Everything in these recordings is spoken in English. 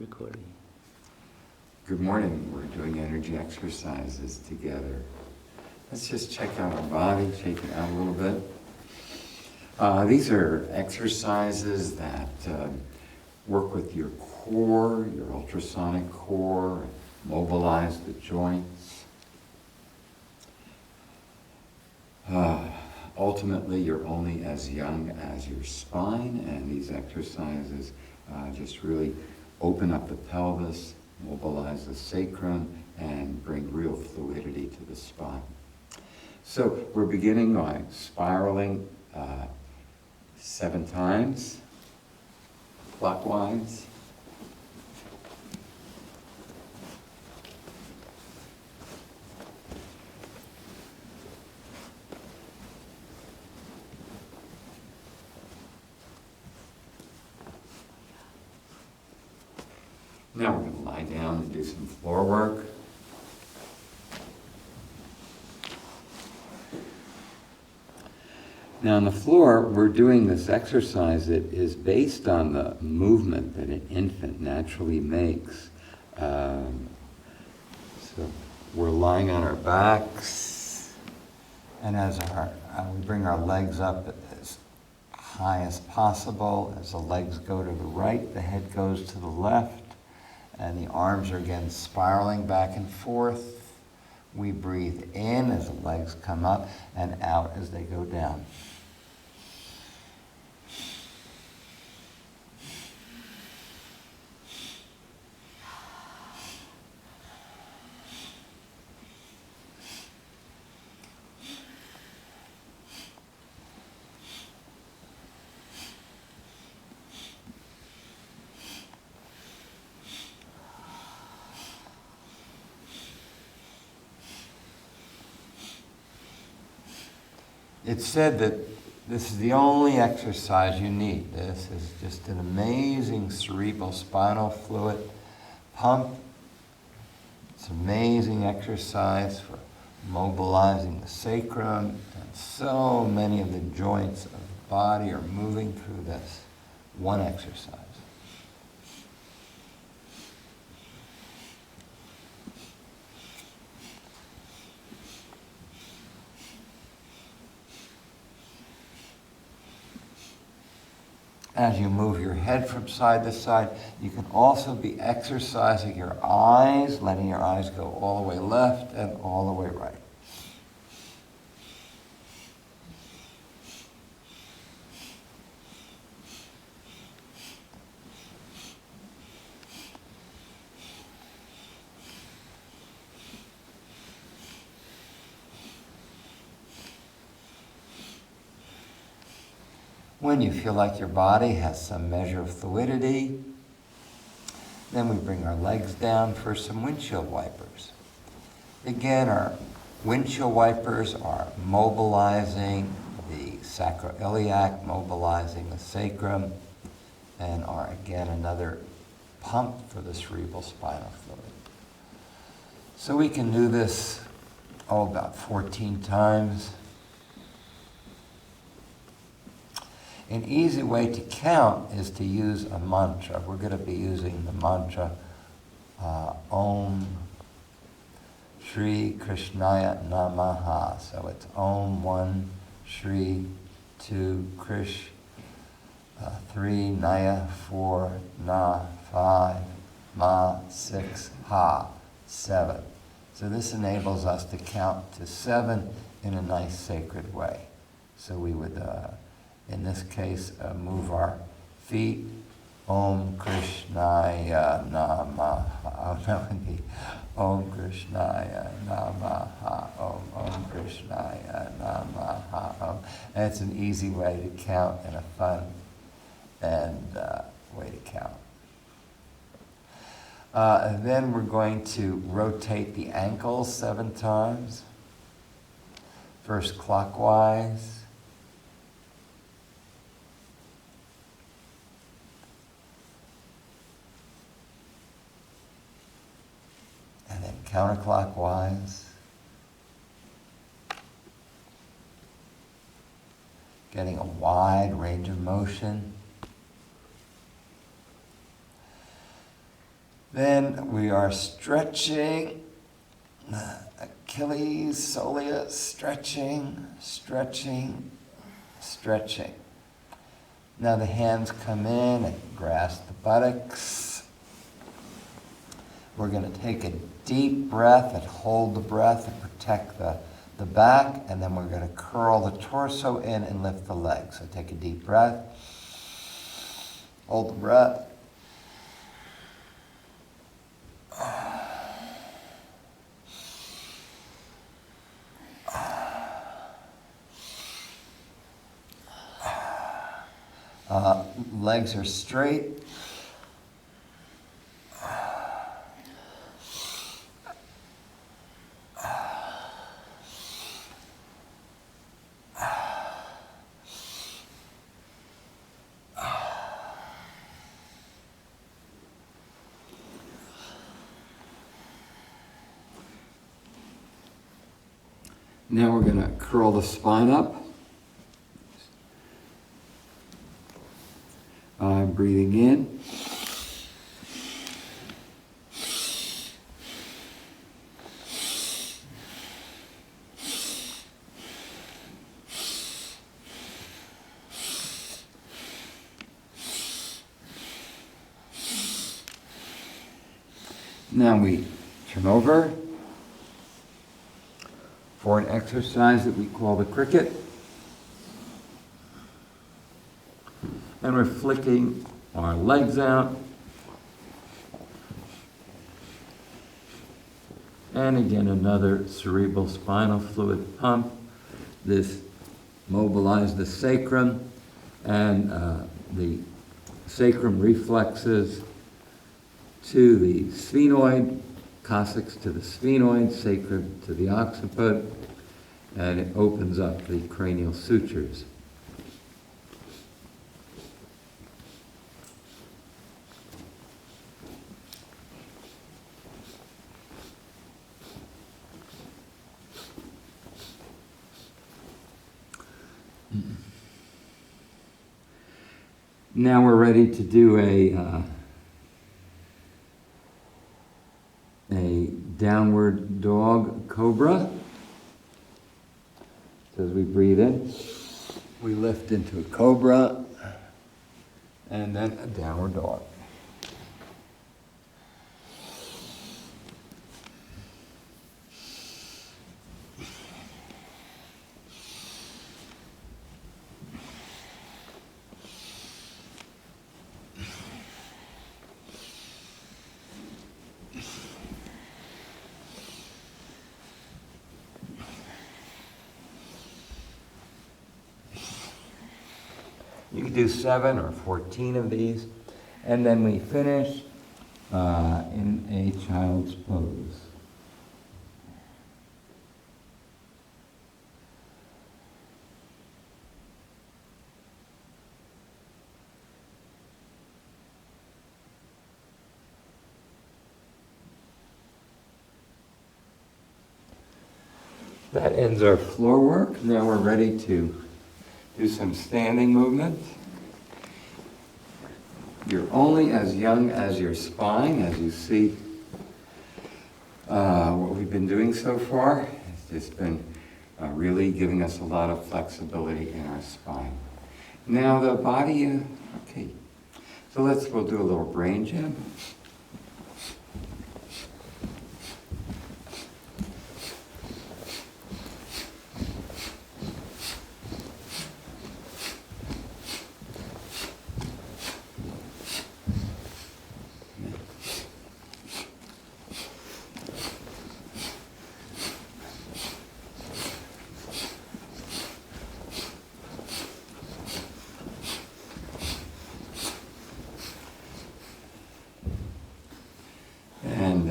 Recording. Good morning. We're doing energy exercises together. Let's just check out our body, shake it out a little bit. These are exercises that work with your core, your ultrasonic core, mobilize the joints. Ultimately, you're only as young as your spine, and these exercises just really open up the pelvis, mobilize the sacrum, and bring real fluidity to the spine. So we're beginning by spiraling 7 times clockwise. Now we're going to lie down and do some floor work. Now on the floor, we're doing this exercise that is based on the movement that an infant naturally makes. So we're lying on our backs, and as we bring our legs up as high as possible. As the legs go to the right, the head goes to the left. And the arms are again spiraling back and forth. We breathe in as the legs come up and out as they go down. It's said that this is the only exercise you need. This is just an amazing cerebral spinal fluid pump. It's an amazing exercise for mobilizing the sacrum, and so many of the joints of the body are moving through this one exercise. As you move your head from side to side, you can also be exercising your eyes, letting your eyes go all the way left and all the way right. When you feel like your body has some measure of fluidity, then we bring our legs down for some windshield wipers. Again, our windshield wipers are mobilizing the sacroiliac, mobilizing the sacrum, and are again another pump for the cerebral spinal fluid. So we can do this, about 14 times. An easy way to count is to use a mantra. We're going to be using the mantra Om Shri Krishnaya Namaha. So it's Om 1, Shri 2, Krish 3, Naya 4, Na 5, Ma 6, Ha 7. So this enables us to count to 7 in a nice sacred way. So we would in this case, move our feet. Om Krishnaya Namaha. That would be Om Krishnaya Namaha. Om Krishnaya Namaha. Om. And it's an easy way to count and a fun way to count. And then we're going to rotate the ankles 7 times. First clockwise. And then counterclockwise. Getting a wide range of motion. Then we are stretching Achilles Soleus, stretching, stretching, stretching. Now the hands come in and grasp the buttocks. We're going to take a deep breath and hold the breath and protect the back, and then we're going to curl the torso in and lift the legs. So take a deep breath, hold the breath. Legs are straight. Now we're going to curl the spine up. Breathing in. Now we turn over for an exercise that we call the cricket. And we're flicking our legs out. And again, another cerebral spinal fluid pump. This mobilizes the sacrum, and the sacrum reflexes to the sphenoid, coccyx to the sphenoid, sacrum to the occiput, and it opens up the cranial sutures. Now we're ready to do a downward dog cobra. So as we breathe in, we lift into a cobra, and then a downward dog. You can do 7 or 14 of these, and then we finish in a child's pose. That ends our floor work. Now we're ready to do some standing movement. You're only as young as your spine, as you see what we've been doing so far. It's just been really giving us a lot of flexibility in our spine. Now the body, okay. So we'll do a little brain gym.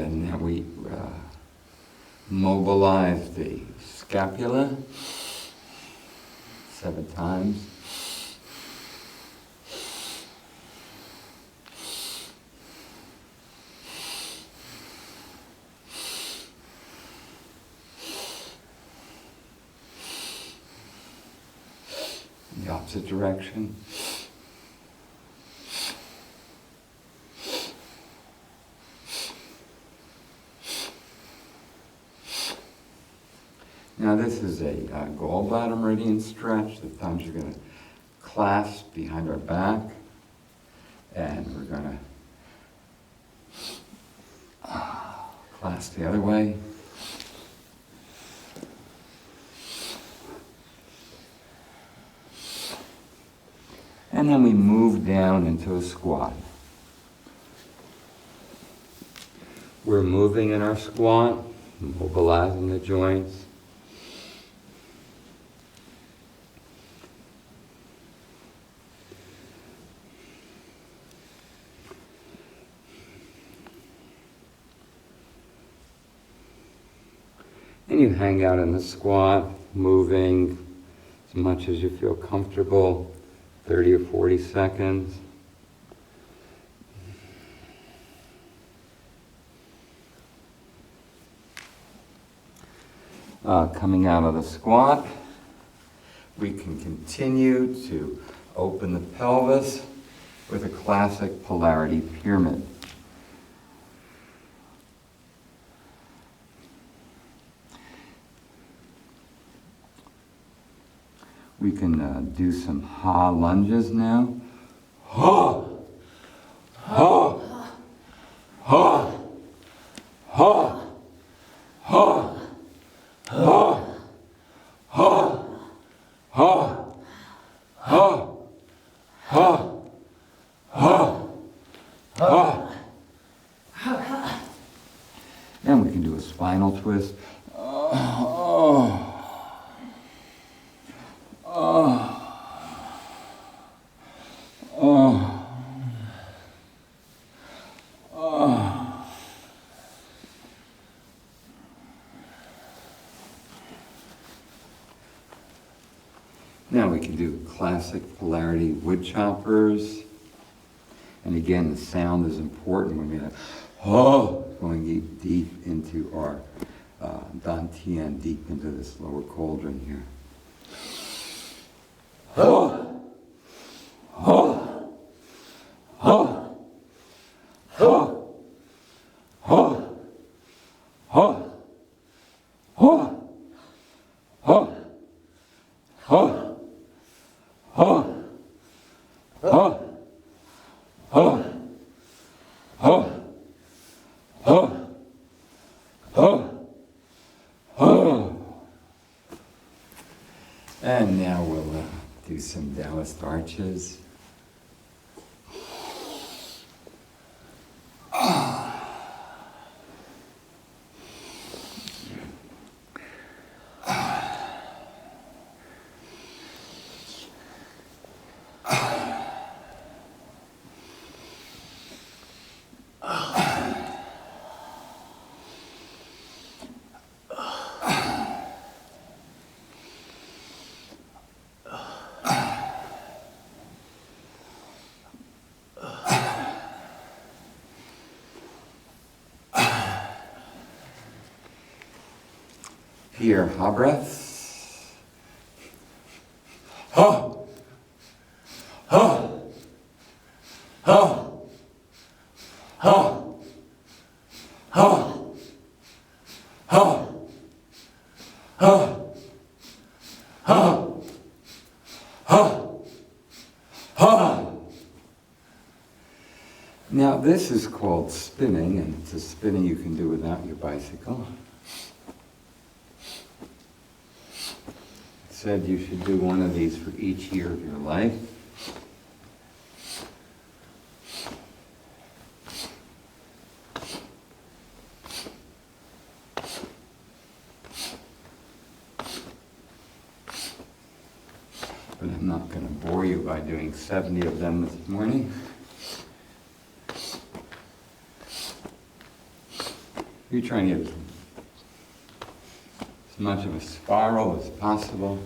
Now we mobilize the scapula 7 times. In the opposite direction. Now this is a gallbladder meridian stretch. The thumbs are going to clasp behind our back, and we're going to clasp the other way. And then we move down into a squat. We're moving in our squat, mobilizing the joints. And you hang out in the squat, moving as much as you feel comfortable, 30 or 40 seconds. Coming out of the squat, we can continue to open the pelvis with a classic polarity pyramid. We can do some ha lunges now. Ha! Ha! Ha! Ha! Ha! Ha! Ha! Ha! Ha! Ha! Ha! Ha! And we can do a spinal twist. Now we can do classic polarity wood choppers. And again, the sound is important when we're going deep into our dantian, deep into this lower cauldron here. And now we'll do some Taoist arches. Here, ha breaths. Ha. Ha. Ha. Ha. Ha. Ha. Ha. Ha. Ha. Ha. Now this is called spinning, and it's a spinning you can do without your bicycle. Said you should do one of these for each year of your life. But I'm not going to bore you by doing 70 of them this morning. You're trying to get as much of a spiral as possible.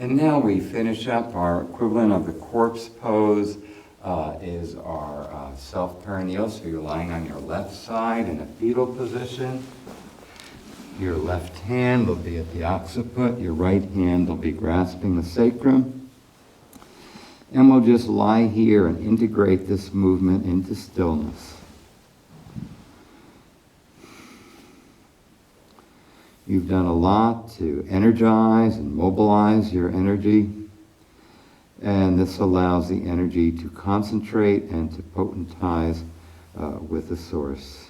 And now we finish up our equivalent of the corpse pose is our self-perineal. So you're lying on your left side in a fetal position. Your left hand will be at the occiput. Your right hand will be grasping the sacrum. And we'll just lie here and integrate this movement into stillness. You've done a lot to energize and mobilize your energy, and this allows the energy to concentrate and to potentize with the source.